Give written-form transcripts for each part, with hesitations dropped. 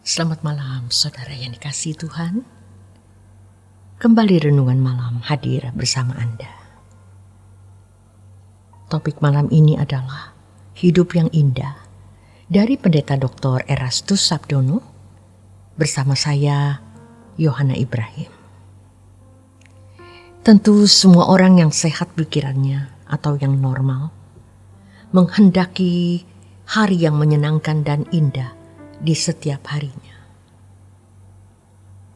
Selamat malam saudara yang dikasihi Tuhan. Kembali renungan malam hadir bersama Anda. Topik malam ini adalah hidup yang indah dari Pendeta Dr. Erastus Sabdono bersama saya Yohana Ibrahim. Tentu semua orang yang sehat pikirannya atau yang normal menghendaki hari yang menyenangkan dan indah di setiap harinya.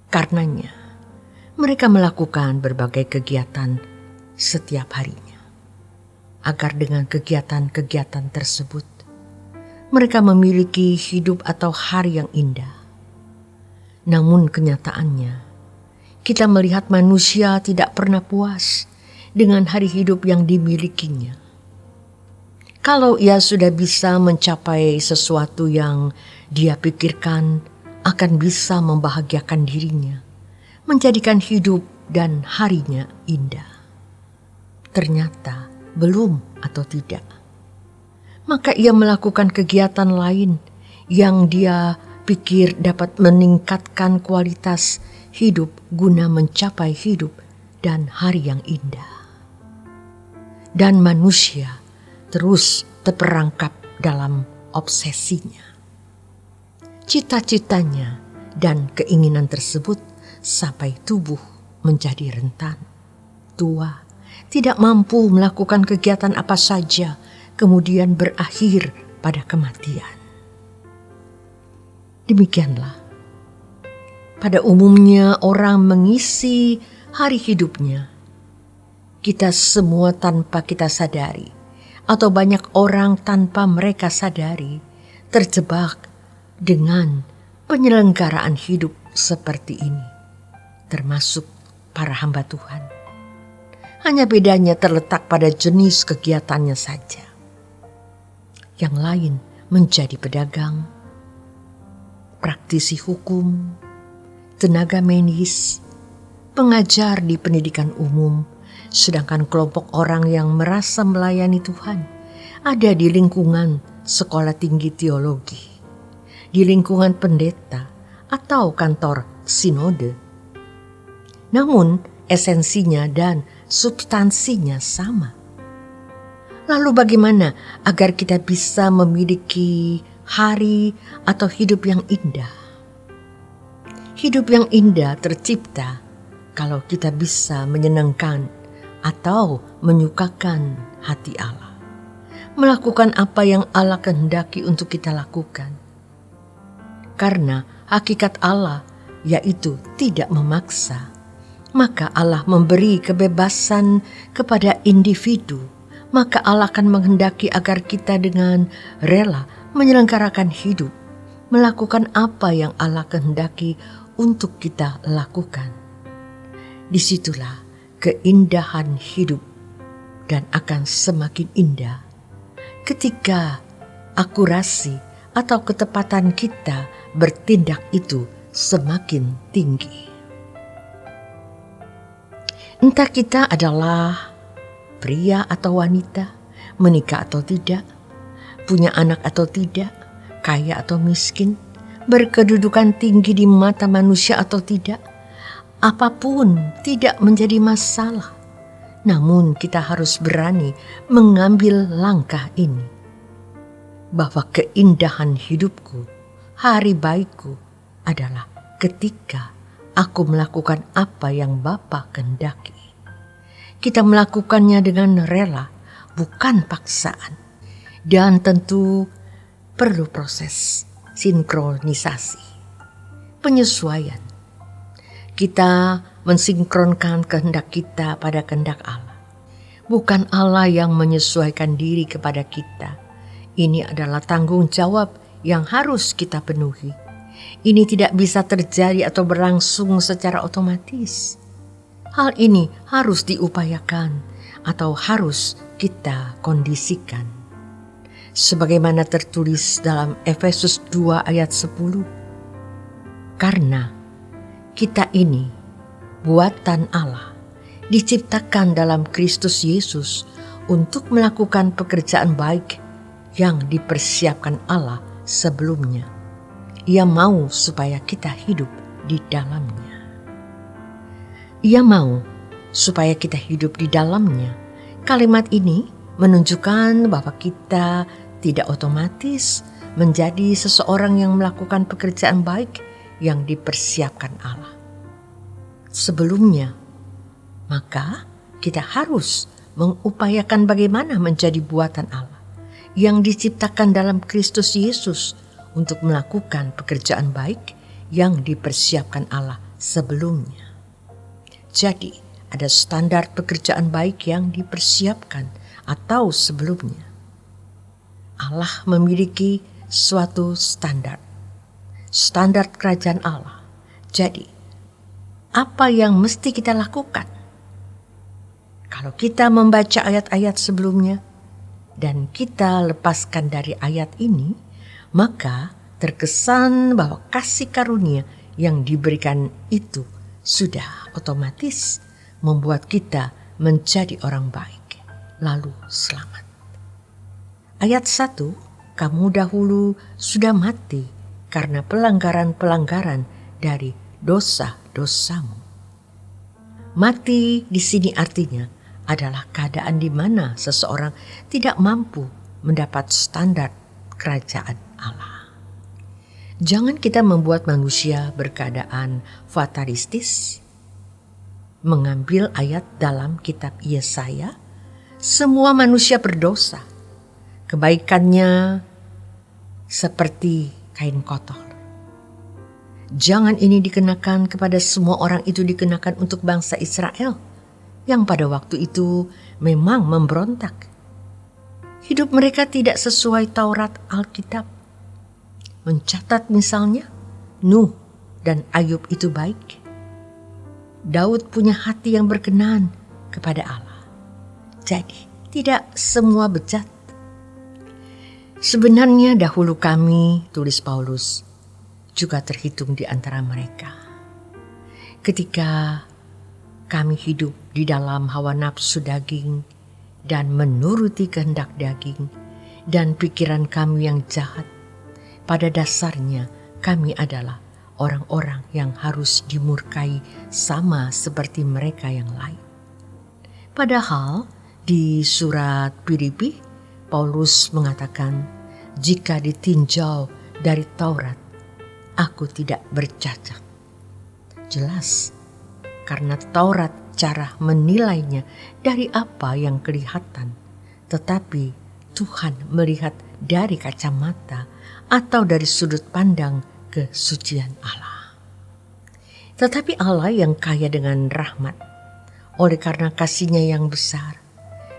Karenanya, mereka melakukan berbagai kegiatan setiap harinya, agar dengan kegiatan-kegiatan tersebut, mereka memiliki hidup atau hari yang indah. Namun kenyataannya, kita melihat manusia tidak pernah puas dengan hari hidup yang dimilikinya. Kalau ia sudah bisa mencapai sesuatu yang dia pikirkan akan bisa membahagiakan dirinya, menjadikan hidup dan harinya indah, ternyata belum atau tidak, maka ia melakukan kegiatan lain yang dia pikir dapat meningkatkan kualitas hidup guna mencapai hidup dan hari yang indah. Dan manusia terus terperangkap dalam obsesinya. Cita-citanya dan keinginan tersebut sampai tubuh menjadi rentan, tua, tidak mampu melakukan kegiatan apa saja, kemudian berakhir pada kematian. Demikianlah, pada umumnya orang mengisi hari hidupnya. Kita semua tanpa kita sadari, atau banyak orang tanpa mereka sadari, terjebak dengan penyelenggaraan hidup seperti ini, termasuk para hamba Tuhan. Hanya bedanya terletak pada jenis kegiatannya saja. Yang lain menjadi pedagang, praktisi hukum, tenaga medis, pengajar di pendidikan umum, sedangkan kelompok orang yang merasa melayani Tuhan ada di lingkungan sekolah tinggi teologi, di lingkungan pendeta atau kantor sinode. Namun esensinya dan substansinya sama. Lalu bagaimana agar kita bisa memiliki hari atau hidup yang indah? Hidup yang indah tercipta kalau kita bisa menyenangkan atau menyukakan hati Allah. Melakukan apa yang Allah kehendaki untuk kita lakukan. Karena hakikat Allah yaitu tidak memaksa, maka Allah memberi kebebasan kepada individu. Maka Allah akan menghendaki agar kita dengan rela menyelenggarakan hidup, melakukan apa yang Allah kehendaki untuk kita lakukan. Disitulah keindahan hidup, dan akan semakin indah ketika akurasi atau ketepatan kita bertindak itu semakin tinggi. Entah kita adalah pria atau wanita, menikah atau tidak, punya anak atau tidak, kaya atau miskin, berkedudukan tinggi di mata manusia atau tidak, apapun tidak menjadi masalah. Namun kita harus berani mengambil langkah ini. Bahwa keindahan hidupku, hari baikku adalah ketika aku melakukan apa yang Bapa kehendaki. Kita melakukannya dengan rela, bukan paksaan. Dan tentu perlu proses sinkronisasi, penyesuaian. Kita mensinkronkan kehendak kita pada kehendak Allah. Bukan Allah yang menyesuaikan diri kepada kita. Ini adalah tanggung jawab yang harus kita penuhi. Ini tidak bisa terjadi atau berlangsung secara otomatis. Hal ini harus diupayakan atau harus kita kondisikan. Sebagaimana tertulis dalam Efesus 2 ayat 10. Karena kita ini buatan Allah, diciptakan dalam Kristus Yesus untuk melakukan pekerjaan baik yang dipersiapkan Allah sebelumnya. Ia mau supaya kita hidup di dalamnya. Ia mau supaya kita hidup di dalamnya. Kalimat ini menunjukkan bahwa kita tidak otomatis menjadi seseorang yang melakukan pekerjaan baik yang dipersiapkan Allah. Sebelumnya, maka kita harus mengupayakan bagaimana menjadi buatan Allah yang diciptakan dalam Kristus Yesus untuk melakukan pekerjaan baik yang dipersiapkan Allah sebelumnya. Jadi, ada standar pekerjaan baik yang dipersiapkan atau sebelumnya. Allah memiliki suatu standar kerajaan Allah. Jadi, apa yang mesti kita lakukan? Kalau kita membaca ayat-ayat sebelumnya dan kita lepaskan dari ayat ini, maka terkesan bahwa kasih karunia yang diberikan itu sudah otomatis membuat kita menjadi orang baik, lalu selamat. Ayat 1, kamu dahulu sudah mati karena pelanggaran-pelanggaran dari dosa-dosamu. Mati di sini artinya adalah keadaan di mana seseorang tidak mampu mendapat standar kerajaan Allah. Jangan kita membuat manusia berkeadaan fatalistis. Mengambil ayat dalam kitab Yesaya, semua manusia berdosa. Kebaikannya seperti kain kotor. Jangan ini dikenakan kepada semua orang, itu dikenakan untuk bangsa Israel yang pada waktu itu memang memberontak. Hidup mereka tidak sesuai Taurat Alkitab. Mencatat misalnya, Nuh dan Ayub itu baik. Daud punya hati yang berkenan kepada Allah. Jadi, tidak semua bejat. Sebenarnya dahulu kami, tulis Paulus, juga terhitung di antara mereka. Ketika kami hidup di dalam hawa nafsu daging dan menuruti kehendak daging dan pikiran kami yang jahat, pada dasarnya kami adalah orang-orang yang harus dimurkai sama seperti mereka yang lain. Padahal di surat Filipi, Paulus mengatakan, jika ditinjau dari Taurat, aku tidak bercacat. Jelas, karena Taurat cara menilainya dari apa yang kelihatan, tetapi Tuhan melihat dari kacamata atau dari sudut pandang kesucian Allah. Tetapi Allah yang kaya dengan rahmat, oleh karena kasih-Nya yang besar,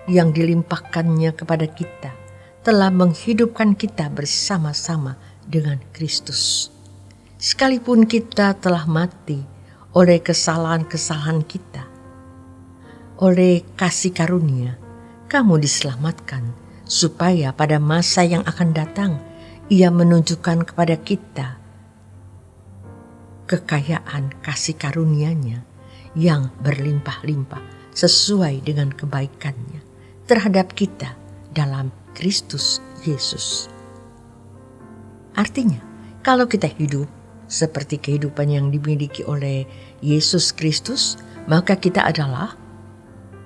yang dilimpahkannya kepada kita, telah menghidupkan kita bersama-sama dengan Kristus. Sekalipun kita telah mati oleh kesalahan-kesalahan kita, oleh kasih karunia, kamu diselamatkan, supaya pada masa yang akan datang, Ia menunjukkan kepada kita kekayaan kasih karunia-Nya yang berlimpah-limpah sesuai dengan kebaikan-Nya terhadap kita dalam Kristus Yesus. Artinya, kalau kita hidup seperti kehidupan yang dimiliki oleh Yesus Kristus, maka kita adalah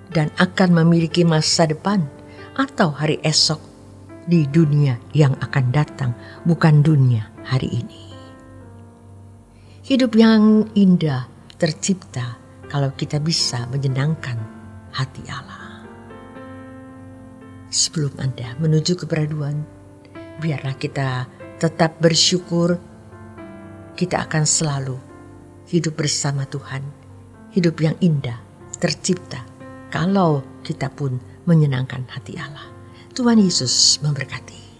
dan akan memiliki masa depan atau hari esok di dunia yang akan datang, bukan dunia hari ini. Hidup yang indah tercipta kalau kita bisa menyenangkan hati Allah. Sebelum Anda menuju keperaduan, biarlah kita tetap bersyukur. Kita akan selalu hidup bersama Tuhan, hidup yang indah tercipta kalau kita pun menyenangkan hati Allah. Tuhan Yesus memberkati.